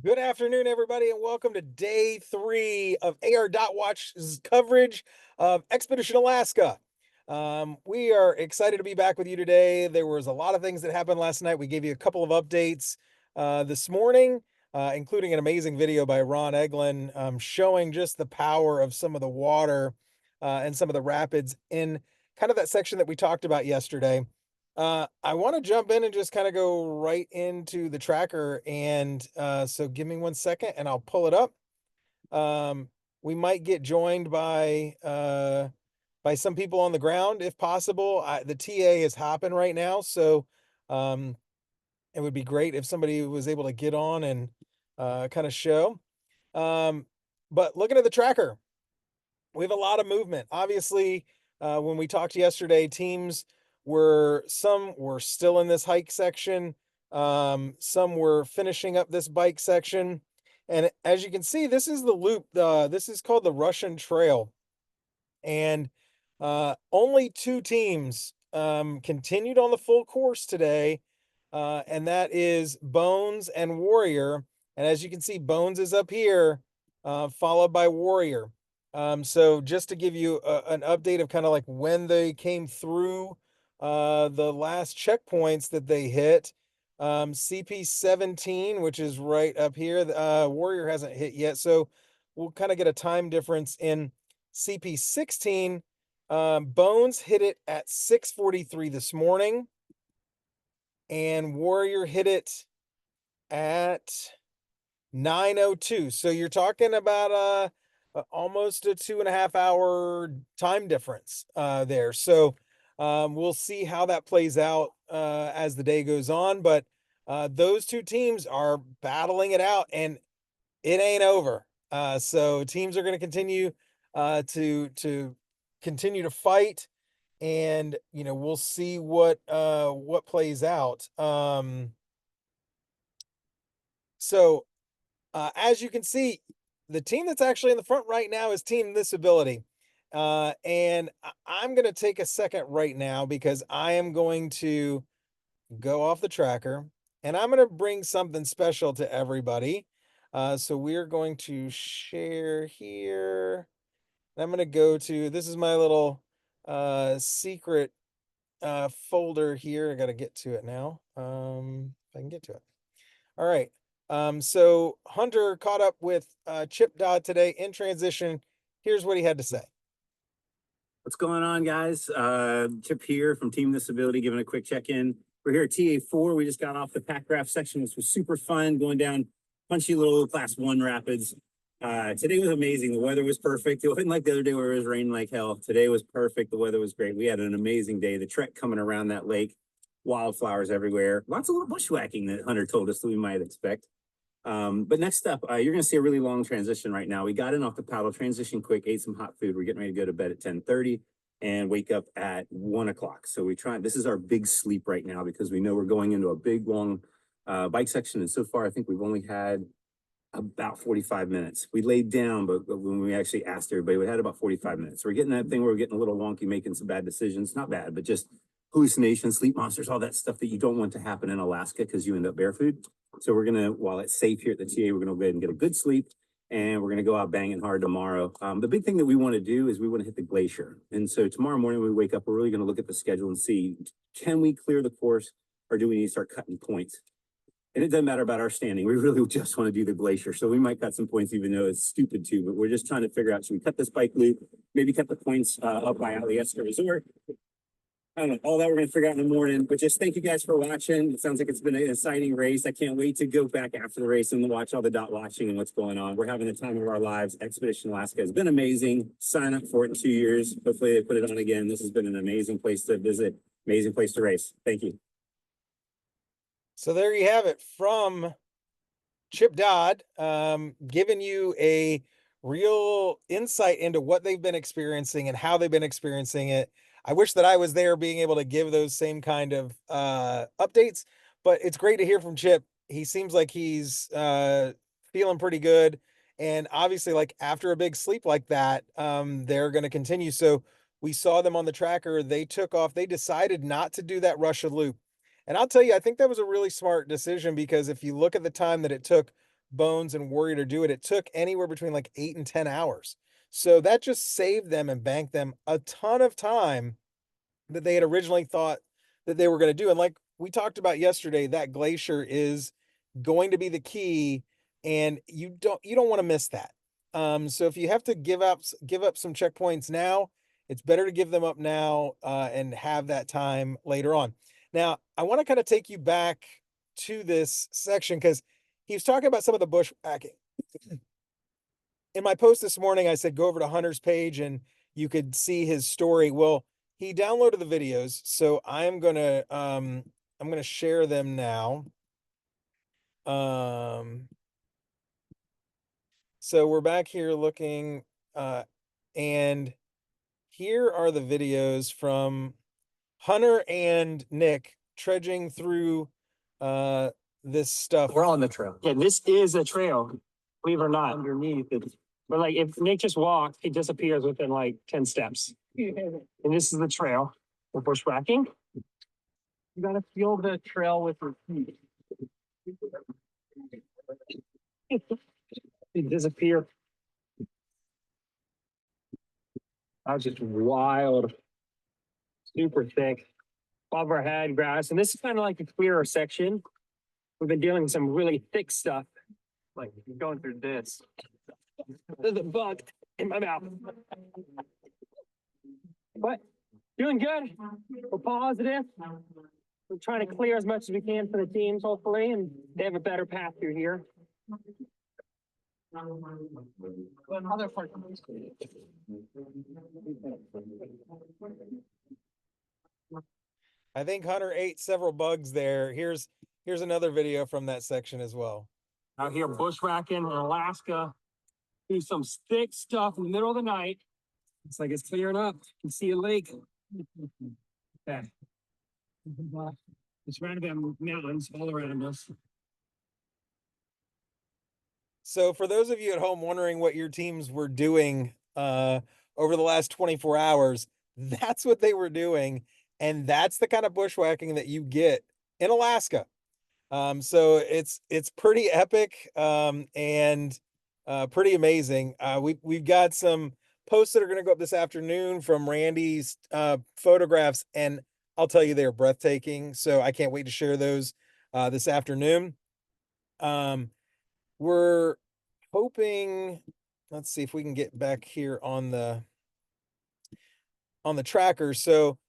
Good afternoon, everybody, and welcome to day 3 of AR Dot Watch's coverage of Expedition Alaska. We are excited to be back with you today. There was a lot of things that happened last night. We gave you a couple of updates this morning, including an amazing video by Ron Eglin showing just the power of some of the water and some of the rapids in kind of that section that we talked about yesterday. I want to jump in and just kind of go right into the tracker. And so give me 1 second and I'll pull it up. Um, we might get joined by some people on the ground if possible. The TA is hopping right now. So um, it would be great if somebody was able to get on and kind of show. Um, but looking at the tracker, we have a lot of movement. Obviously, when we talked yesterday, teams some were still in this hike section, some were finishing up this bike section, and as you can see, this is the loop. This is called the Russian Trail, and only two teams continued on the full course today, and that is Bones and Warrior. And as you can see, Bones is up here, followed by Warrior. So just to give you an update of kind of like when they came through the last checkpoints that they hit, CP17, which is right up here, Warrior hasn't hit yet. So we'll kind of get a time difference in CP16. Bones hit it at 6:43 this morning, and Warrior hit it at 9:02. So you're talking about almost a 2.5 hour time difference there. So we'll see how that plays out as the day goes on. But those two teams are battling it out, and it ain't over. So teams are going to continue to continue to fight, and we'll see what plays out. So as you can see, the team that's actually in the front right now is Team This Ability. And I'm going to take a second right now because I am going to go off the tracker and I'm going to bring something special to everybody. So we're going to share here. I'm going to go to, this is my little secret folder here. I got to get to it now. If I can get to it. All right. So Hunter caught up with Chip Dodd today in transition. Here's what he had to say. What's going on, guys? Chip here from Team Disability, giving a quick check-in. We're here at TA4. We just got off the pack graph section, which was super fun, going down punchy little class 1 rapids. Today was amazing. The weather was perfect. It wasn't like the other day where it was raining like hell. Today was perfect. The weather was great. We had an amazing day. The trek coming around that lake, wildflowers everywhere. Lots of little bushwhacking that Hunter told us that we might expect. But next up, you're going to see a really long transition right now. We got in off the paddle, transition quick, ate some hot food. We're getting ready to go to bed at 10:30 and wake up at 1 o'clock. So this is our big sleep right now because we know we're going into a big, long bike section. And so far, I think we've only had about 45 minutes. We laid down, but when we actually asked everybody, we had about 45 minutes. So we're getting that thing where we're getting a little wonky, making some bad decisions. Not bad, but just hallucinations, sleep monsters, all that stuff that you don't want to happen in Alaska because you end up barefoot. So we're gonna, while it's safe here at the TA, we're gonna go ahead and get a good sleep, and we're gonna go out banging hard tomorrow. The big thing that we want to do is we want to hit the glacier. And so tomorrow morning when we wake up, we're really gonna look at the schedule and see, can we clear the course or do we need to start cutting points? And it doesn't matter about our standing. We really just want to do the glacier. So we might cut some points, even though it's stupid too, but we're just trying to figure out, should we cut this bike loop, maybe cut the points up by Alyeska Resort. I don't know, all that we're going to figure out in the morning, but just thank you guys for watching. It sounds like it's been an exciting race. I can't wait to go back after the race and watch all the dot watching and what's going on. We're having the time of our lives. Expedition Alaska has been amazing. Sign up for it in 2 years. Hopefully they put it on again. This has been an amazing place to visit, amazing place to race. Thank you. So there you have it from Chip Dodd, giving you a real insight into what they've been experiencing and how they've been experiencing it. I wish that I was there being able to give those same kind of updates, but it's great to hear from Chip. He seems like he's feeling pretty good. And obviously, like after a big sleep like that, they're going to continue. So we saw them on the tracker. They took off. They decided not to do that Russia loop. And I'll tell you, I think that was a really smart decision because if you look at the time that it took Bones and Warrior to do it, it took anywhere between like 8 and 10 hours. So that just saved them and banked them a ton of time that they had originally thought that they were going to do. And like we talked about yesterday, that glacier is going to be the key, and you don't want to miss that. So if you have to give up some checkpoints now, it's better to give them up now and have that time later on. Now, I want to kind of take you back to this section because he was talking about some of the bushwhacking. In my post this morning, I said go over to Hunter's page and you could see his story. Well, he downloaded the videos, so I'm gonna share them now. Um, so we're back here looking, and here are the videos from Hunter and Nick trudging through uh this stuff. We're on the trail. Yeah, this is a trail, believe it or not. Underneath it. But like if Nick just walks, he disappears within like 10 steps. And this is the trail for bushwhacking. You gotta feel the trail with your feet. It disappear. That was just wild. Super thick. Above our head grass. And this is kind of like a clearer section. We've been dealing with some really thick stuff. Like going through this. There's a bug in my mouth. But doing good. We're positive. We're trying to clear as much as we can for the teams, hopefully, and they have a better path through here. Other part. I think Hunter ate several bugs there. Here's another video from that section as well. Out here bushwhacking in Alaska. Do some thick stuff in the middle of the night. It's like it's clearing up. You can see a lake. Okay. It's surrounded by mountains all around us. So for those of you at home wondering what your teams were doing over the last 24 hours, that's what they were doing. And that's the kind of bushwhacking that you get in Alaska. So it's pretty epic and pretty amazing. We've got some posts that are going to go up this afternoon from Randy's photographs, and I'll tell you they're breathtaking. So I can't wait to share those this afternoon. We're hoping, let's see if we can get back here on the tracker. So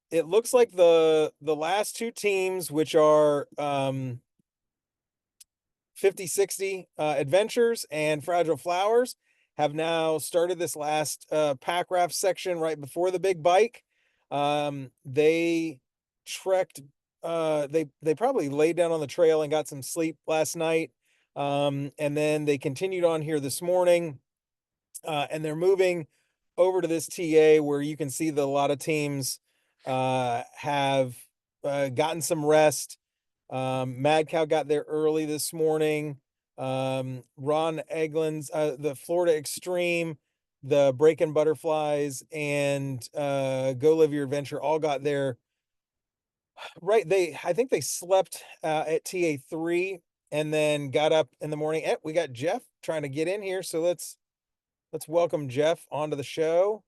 it looks like the last two teams, which are 5060 Adventures and Fragile Flowers, have now started this last pack raft section right before the big bike. They trekked, they probably laid down on the trail and got some sleep last night. And then they continued on here this morning, and they're moving over to this TA where you can see that a lot of teams have gotten some rest. Mad Cow got there early this morning. Ron Eglin's, the Florida Extreme, the Breaking Butterflies, and Go Live Your Adventure all got there. Right, I think they slept at TA3 and then got up in the morning. We got Jeff trying to get in here, so let's welcome Jeff onto the show.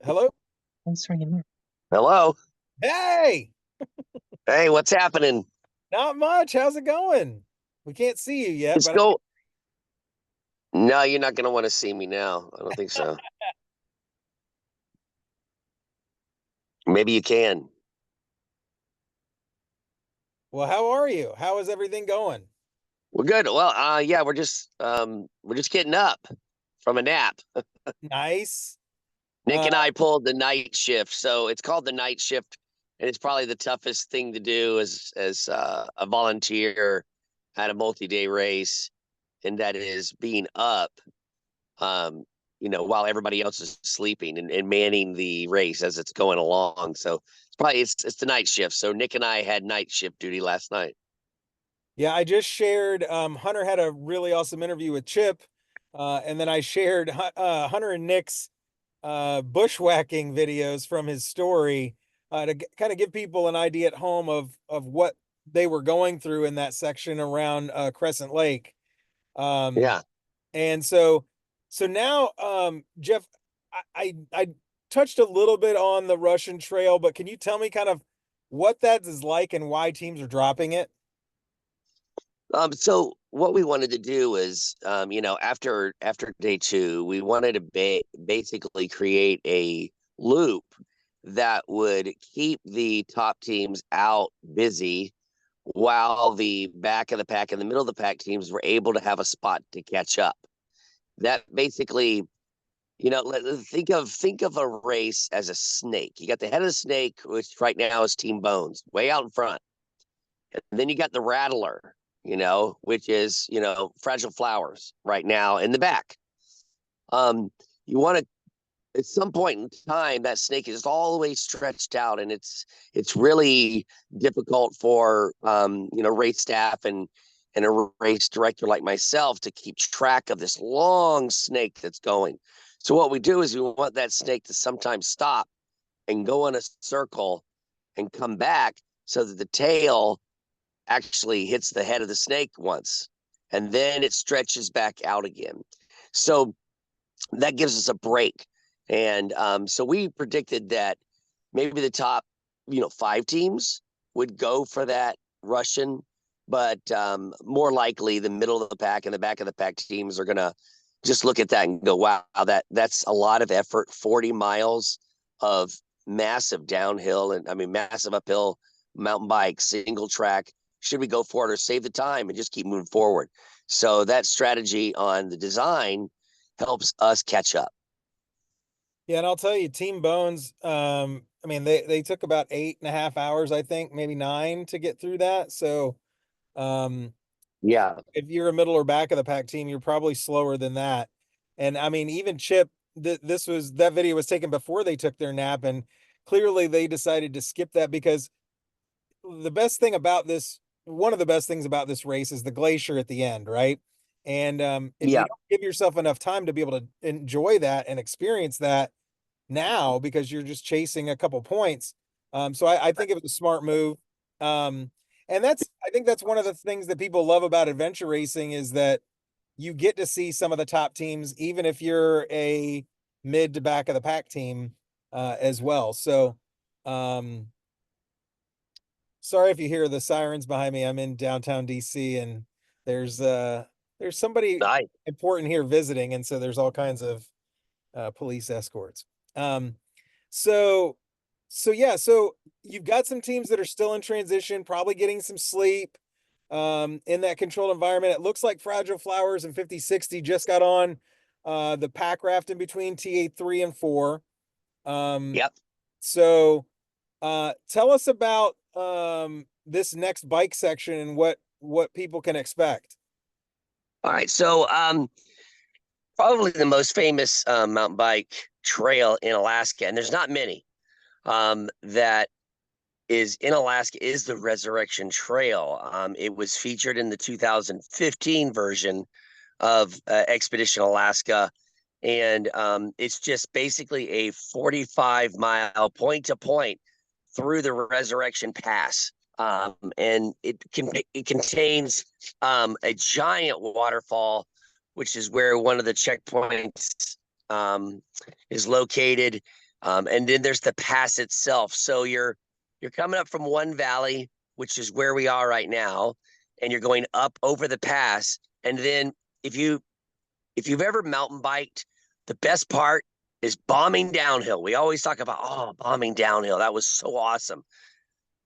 Hello. Thanks for hanging. Hello. Hey, Hey, what's happening? not much. How's it going? We can't see you yet, Let's but go. No, you're not going to want to see me now. I don't think so. Maybe you can. well, how are you? How is everything going? We're good. Well, yeah, we're just getting up from a nap. Nice. Nick and I pulled the night shift, so it's called the night shift, and it's probably the toughest thing to do as a volunteer at a multi-day race, and that is being up, while everybody else is sleeping and manning the race as it's going along. So it's the night shift. So Nick and I had night shift duty last night. Yeah, I just shared. Hunter had a really awesome interview with Chip, and then I shared Hunter and Nick's bushwhacking videos from his story. to kind of give people an idea at home of what they were going through in that section around Crescent Lake. Um, Yeah. and so now, Jeff, I touched a little bit on the Russian Trail, but can you tell me kind of what that is like and why teams are dropping it? So what we wanted to do is, after day two, we wanted to basically create a loop that would keep the top teams out busy while the back of the pack and the middle of the pack teams were able to have a spot to catch up. That basically, think of a race as a snake. You got the head of the snake, which right now is Team Bones, way out in front. And then you got the rattler, which is, Fragile Flowers right now in the back. You want to, at some point in time, that snake is all the way stretched out, and it's really difficult for race staff and a race director like myself to keep track of this long snake that's going. So what we do is we want that snake to sometimes stop and go in a circle and come back so that the tail actually hits the head of the snake once, and then it stretches back out again. So that gives us a break. And so we predicted that maybe the top, 5 teams would go for that Russian, but more likely the middle of the pack and the back of the pack teams are going to just look at that and go, wow, that's a lot of effort, 40 miles of massive downhill and massive uphill mountain bike, single track. Should we go for it or save the time and just keep moving forward? So that strategy on the design helps us catch up. Yeah, and I'll tell you, Team Bones, they took about 8.5 hours, I think, maybe 9 to get through that. So, um, Yeah. if you're a middle or back of the pack team, you're probably slower than that. And I mean, even Chip, that video was taken before they took their nap, and clearly they decided to skip that because the best thing about this, one of the best things about this race is the glacier at the end, right? And if you Yeah. don't give yourself enough time to be able to enjoy that and experience that now because you're just chasing a couple points. So I think it was a smart move. And I think that's one of the things that people love about adventure racing is that you get to see some of the top teams, even if you're a mid to back of the pack team, as well. So, um, sorry if you hear the sirens behind me. I'm in downtown DC and there's somebody Nice. important here visiting, and so there's all kinds of police escorts. Um, so so you've got some teams that are still in transition, probably getting some sleep in that controlled environment. It looks like Fragile Flowers and 5060 just got on the pack raft in between TA 3 and 4. Yep. So tell us about this next bike section and what people can expect. All right. So probably the most famous mountain bike trail in Alaska, and there's not many, that is in Alaska, is the Resurrection Trail. It was featured in the 2015 version of Expedition Alaska, and it's just basically a 45-mile point to point through the Resurrection Pass. And it contains a giant waterfall, which is where one of the checkpoints is located. And then there's the pass itself. So you're coming up from one valley, which is where we are right now, and you're going up over the pass. And then if you've ever mountain biked, the best part is bombing downhill. We always talk about, bombing downhill. That was so awesome.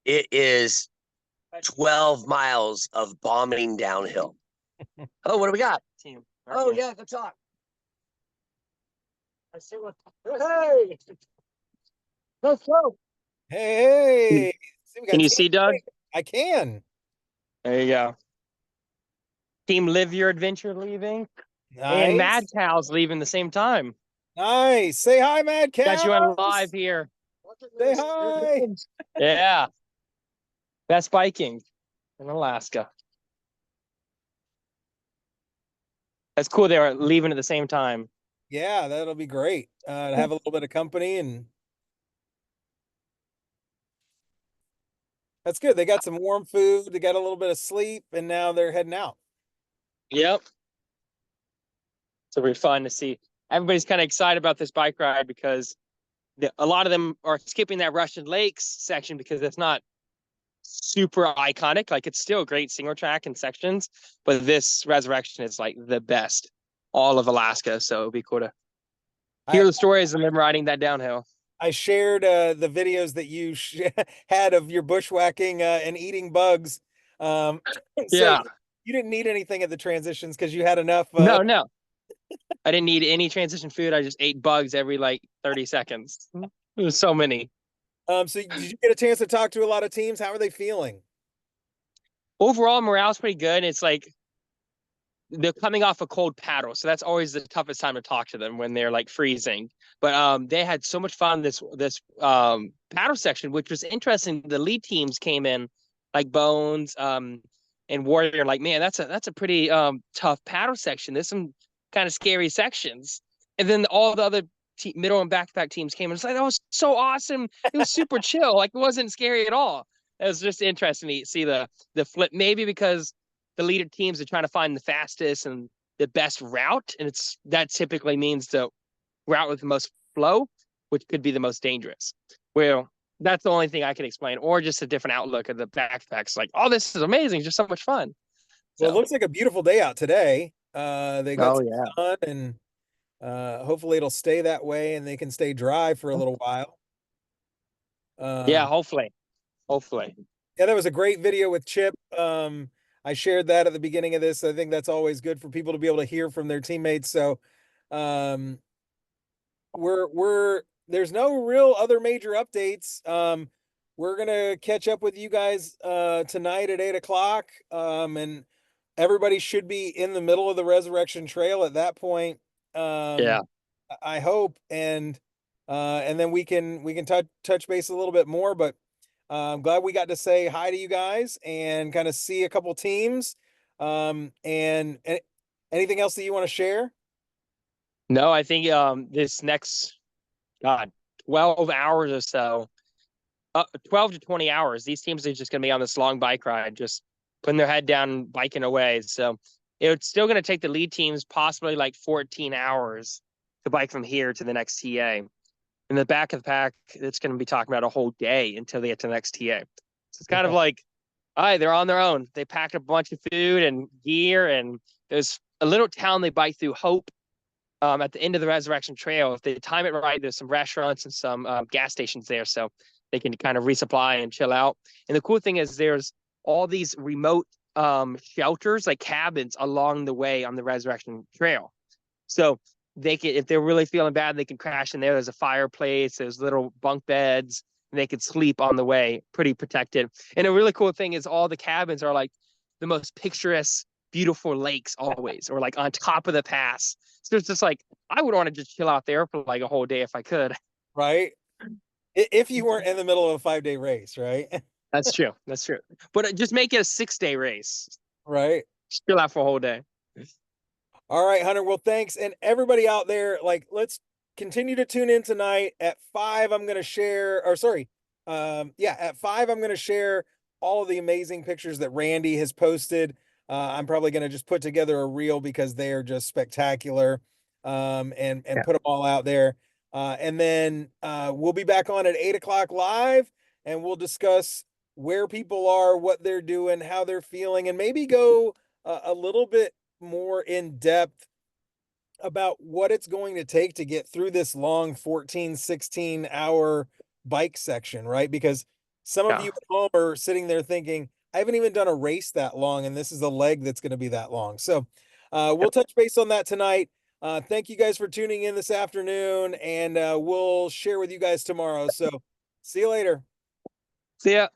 It is 12 miles of bombing downhill. Oh, what do we got? Team. Oh, yeah, go talk. I see what. Hey, let's go. Hey, see, we got Can you Team see, Doug? I can. There you go. Team Live Your Adventure leaving, and Mad Nice. Cow's leaving the same time. Nice. Say hi, Mad Got you on Cows. live here. Say hi. Yeah. Best biking in Alaska. That's cool. They were leaving at the same time. Yeah, that'll be great. To have a little bit of company and That's good. They got some warm food, they got a little bit of sleep, and now they're heading out. Yep. So it'll be fun to see. Everybody's kind of excited about this bike ride because a lot of them are skipping that Russian Lakes section because it's not super iconic. Like it's still a great single track in sections, but this Resurrection is like the best all of Alaska. So it'll be cool to hear the stories of them riding that downhill. I shared the videos that you had of your bushwhacking and eating bugs. So Yeah. you didn't need anything at the transitions because you had enough. No. I didn't need any transition food. I just ate bugs every like 30 seconds. It was so many. So did you get a chance to talk to a lot of teams? How are they feeling? Overall, morale's pretty good. It's like they're coming off a cold paddle, so that's always the toughest time to talk to them when they're like freezing. But they had so much fun this paddle section, which was interesting. The lead teams came in like Bones and Warrior, like, man, that's a pretty tough paddle section. There's some kind of scary sections, and then all the other middle and backpack teams came and it's like that was so awesome. It was super chill, like it wasn't scary at all. It was just interesting to see the flip, maybe because the leader teams are trying to find the fastest and the best route, and that typically means the route with the most flow, which could be the most dangerous. Well, that's the only thing I can explain, or just a different outlook of the backpacks. Like, oh, this is amazing, just so much fun. Well, it looks like a beautiful day out today. They got some yeah, sun, and hopefully it'll stay that way, and they can stay dry for a little while. Yeah, hopefully. Yeah, that was a great video with Chip. I shared that at the beginning of this. I think that's always good for people to be able to hear from their teammates. So, there's no real other major updates. We're gonna catch up with you guys tonight at 8 o'clock. And everybody should be in the middle of the Resurrection Trail at that point. Yeah. I hope, and then we can touch base a little bit more. But I'm glad we got to say hi to you guys and kind of see a couple teams. And anything else that you want to share? No, I think this next 12 hours or so, 12 to 20 hours, these teams are just going to be on this long bike ride, just putting their head down, biking away. So it's still going to take the lead teams possibly like 14 hours to bike from here to the next TA. In the back of the pack, it's going to be talking about a whole day until they get to the next TA. So it's kind of like, all right, they're on their own. They packed a bunch of food and gear, and there's a little town they bike through, Hope, at the end of the Resurrection Trail. If they time it right, there's some restaurants and some gas stations there, so they can kind of resupply and chill out. And the cool thing is there's all these remote shelters, like cabins along the way on the Resurrection Trail. So they can, if they're really feeling bad, they can crash in there. There's a fireplace, there's little bunk beds, and they can sleep on the way, pretty protected. And a really cool thing is all the cabins are like the most picturesque, beautiful lakes always, or like on top of the pass. So it's just like, I would want to just chill out there for like a whole day if I could. Right? If you weren't in the middle of a 5-day race, right? That's true. But just make it a 6-day race. Right. Chill out for a whole day. All right, Hunter. Well, thanks. And everybody out there, like, let's continue to tune in tonight at 5. I'm going to share, or sorry. At 5, I'm going to share all of the amazing pictures that Randy has posted. I'm probably going to just put together a reel because they are just spectacular. And put them all out there. And then we'll be back on at 8 o'clock live, and we'll discuss where people are, what they're doing, how they're feeling, and maybe go a little bit more in depth about what it's going to take to get through this long 14, 16 hour bike section, right? Because some of you at home are sitting there thinking, I haven't even done a race that long, and this is a leg that's going to be that long. So we'll touch base on that tonight. Thank you guys for tuning in this afternoon, and we'll share with you guys tomorrow. So see you later. See ya.